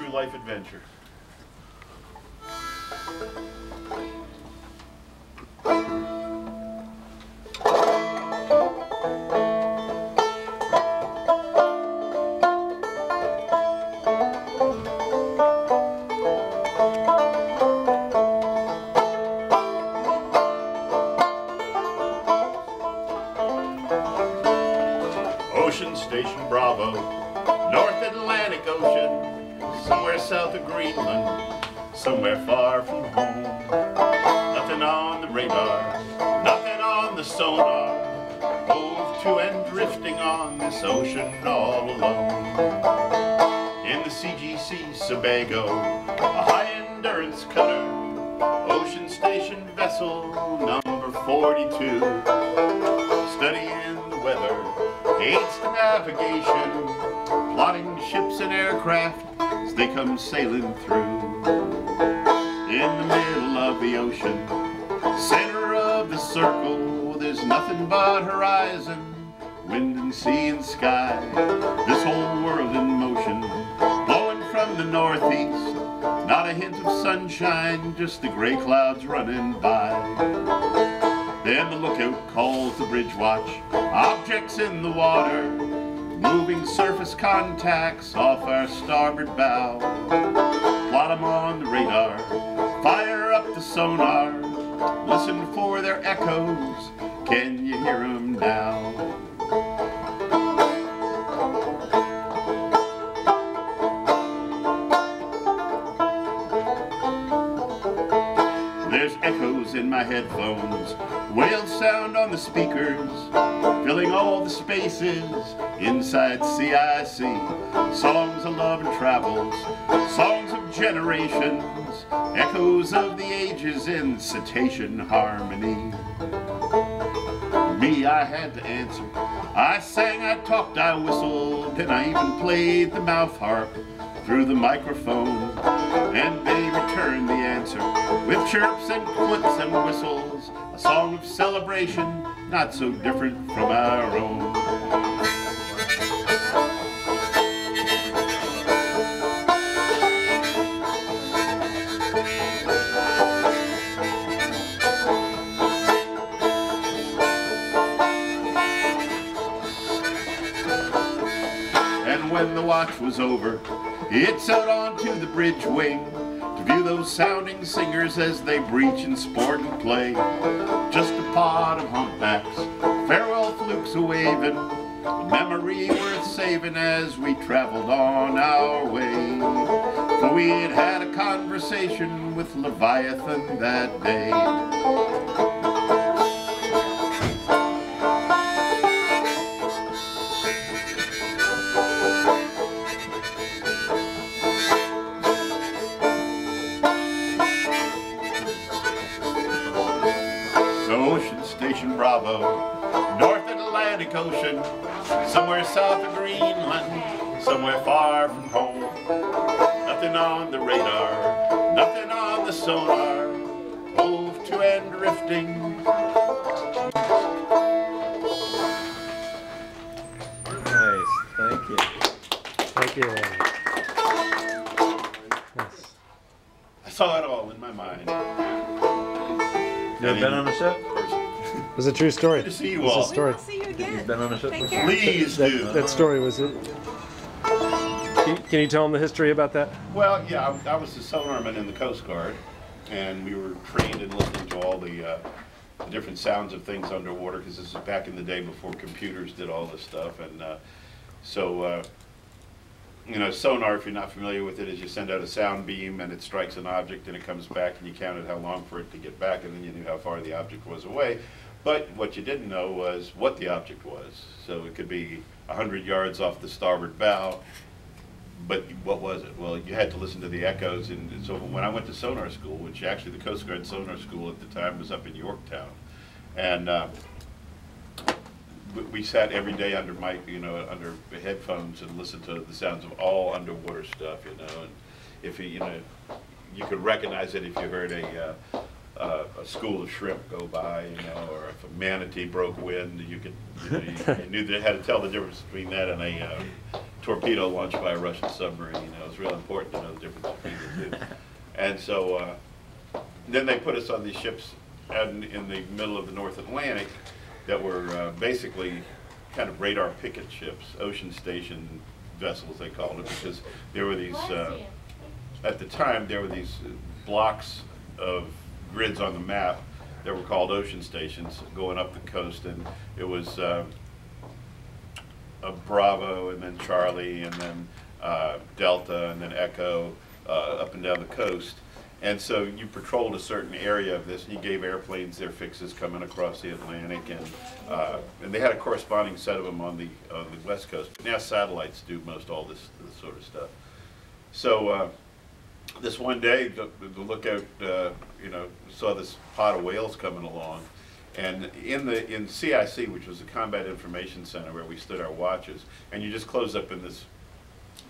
true life adventure. Ocean Station Bravo, North Atlantic Ocean, somewhere south of Greenland, somewhere far from home. Nothing on the radar, nothing on the sonar, hove to and drifting on this ocean all alone. In the CGC Sebago, a high-endurance cutter, Ocean Station vessel number 42, studying the weather, aids to navigation, plotting ships and aircraft as they come sailing through. In the middle of the ocean, center of the circle, there's nothing but horizon, wind and sea and sky. This whole world in motion, blowing from the northeast, not a hint of sunshine, just the gray clouds running by. Then the lookout calls the bridge watch, objects in the water, moving surface contacts off our starboard bow. Plot 'em on the radar, fire up the sonar, listen for their echoes, can you hear 'em now? There's echoes in my headphones, whale sound on the speakers, filling all the spaces inside CIC. Songs of love and travels, songs of generations, echoes of the ages in cetacean harmony. Me, I had to answer. I sang, I talked, I whistled, and I even played the mouth harp through the microphone, and they returned the answer with chirps and clicks and whistles, a song of celebration not so different from our own. And when the watch was over, it's out onto the bridge wing to view those sounding singers as they breach and sport and play. Just a pod of humpbacks, farewell flukes a-waving, a memory worth saving as we traveled on our way. For we had had a conversation with Leviathan that day. Ocean Station Bravo, North Atlantic Ocean, somewhere south of Greenland, somewhere far from home. Nothing on the radar, nothing on the sonar, hove to and drifting. Nice, thank you. Thank you. Yes. I saw it all in my mind. You ever been on a ship? It was a true story. Good to see you It was all. a story. We will see you again. You've been on a ship Take before? care. Please do. That story was it. Can you tell them the history about that? Well, yeah, I was the sonarman in the Coast Guard, and we were trained in listening to all the different sounds of things underwater, because this is back in the day before computers did all this stuff. And you know, sonar, if you're not familiar with it, is you send out a sound beam and it strikes an object and it comes back, and you counted how long for it to get back, and then you knew how far the object was away. But what you didn't know was what the object was. So it could be 100 yards off the starboard bow, but what was it? Well, you had to listen to the echoes. And so when I went to sonar school, which actually the Coast Guard sonar school at the time was up in Yorktown, and we sat every day under under headphones and listened to the sounds of all underwater stuff, and if you could recognize it if you heard a school of shrimp go by, you know, or if a manatee broke wind, you could, you knew they had to tell the difference between that and a torpedo launched by a Russian submarine. You know, it was real important to know the difference between the two. And so then they put us on these ships out in the middle of the North Atlantic that were basically kind of radar picket ships, ocean station vessels they called it, because there were these, at the time there were these blocks of grids on the map that were called ocean stations going up the coast, and it was a Bravo and then Charlie and then Delta and then Echo up and down the coast. And so you patrolled a certain area of this, and you gave airplanes their fixes coming across the Atlantic, and they had a corresponding set of them on the West Coast. But now satellites do most all this sort of stuff. So this one day, the lookout, you know, saw this pod of whales coming along, and in CIC, which was the Combat Information Center where we stood our watches, and you just close up in this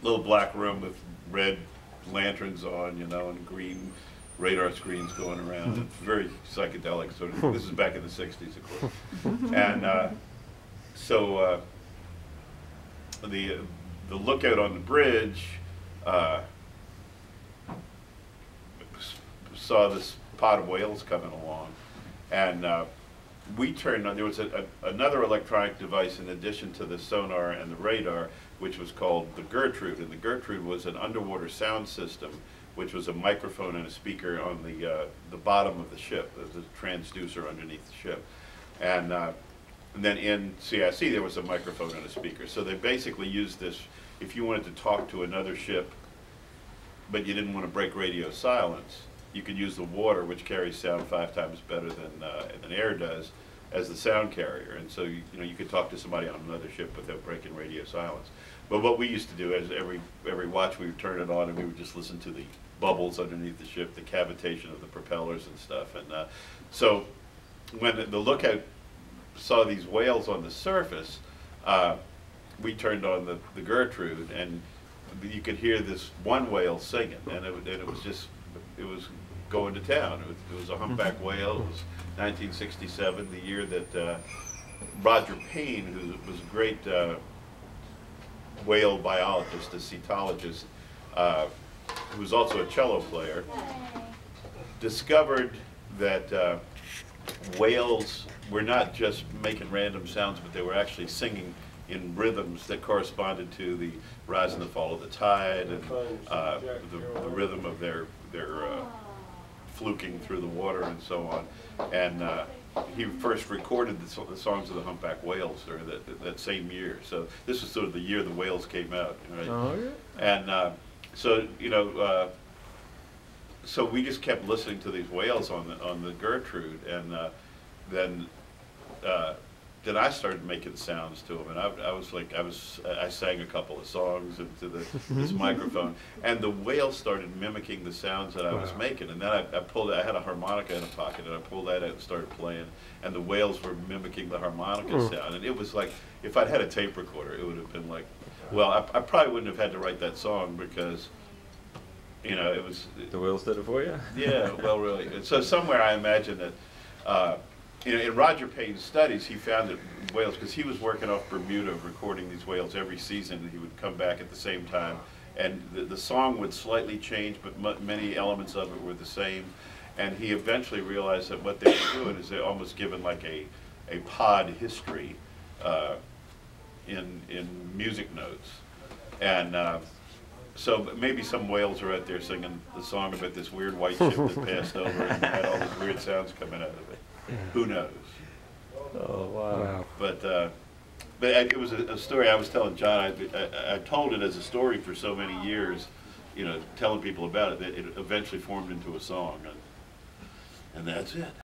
little black room with red lanterns on, you know, and green radar screens going around. It's very psychedelic sort of. This is back in the '60s, of course. And so the lookout on the bridge saw this pod of whales coming along, and we turned on. There was another electronic device in addition to the sonar and the radar, which was called the Gertrude, and the Gertrude was an underwater sound system, which was a microphone and a speaker on the bottom of the ship. There was a transducer underneath the ship, and then in CIC there was a microphone and a speaker. So they basically used this if you wanted to talk to another ship, but you didn't want to break radio silence. You could use the water, which carries sound 5 times better than air does, as the sound carrier, and so you know you could talk to somebody on another ship without breaking radio silence. But what we used to do is every watch we would turn it on and we would just listen to the bubbles underneath the ship, the cavitation of the propellers and stuff. And so when the lookout saw these whales on the surface, we turned on the Gertrude, and you could hear this one whale singing, and it was going to town. It was a humpback whale. It was 1967, the year that Roger Payne, who was a great whale biologist, a cetologist, who was also a cello player, discovered that whales were not just making random sounds, but they were actually singing in rhythms that corresponded to the rise and the fall of the tide, and the rhythm of their fluking through the water and so on. And he first recorded the songs of the humpback whales during that same year. So this was sort of the year the whales came out, right? Oh, yeah. And so you know, so we just kept listening to these whales on the Gertrude, and then I started making sounds to them, and I sang a couple of songs into this microphone, and the whales started mimicking the sounds that I was making. And then I had a harmonica in a pocket, and I pulled that out and started playing, and the whales were mimicking the harmonica sound. And it was like, if I'd had a tape recorder, it would have been like, well, I probably wouldn't have had to write that song, because, you know, it was... The whales did it for you? Yeah, well, really. And so somewhere I imagine that, you know, in Roger Payne's studies, he found that whales, because he was working off Bermuda, recording these whales every season, and he would come back at the same time, and the song would slightly change, but many elements of it were the same. And he eventually realized that what they were doing is they almost given like a pod history in music notes. And so maybe some whales are out there singing the song about this weird white ship that passed over and had all these weird sounds coming out of it. Who knows? Oh, wow. But it was a story I was telling John. I told it as a story for so many years, you know, telling people about it, that it eventually formed into a song, and that's it.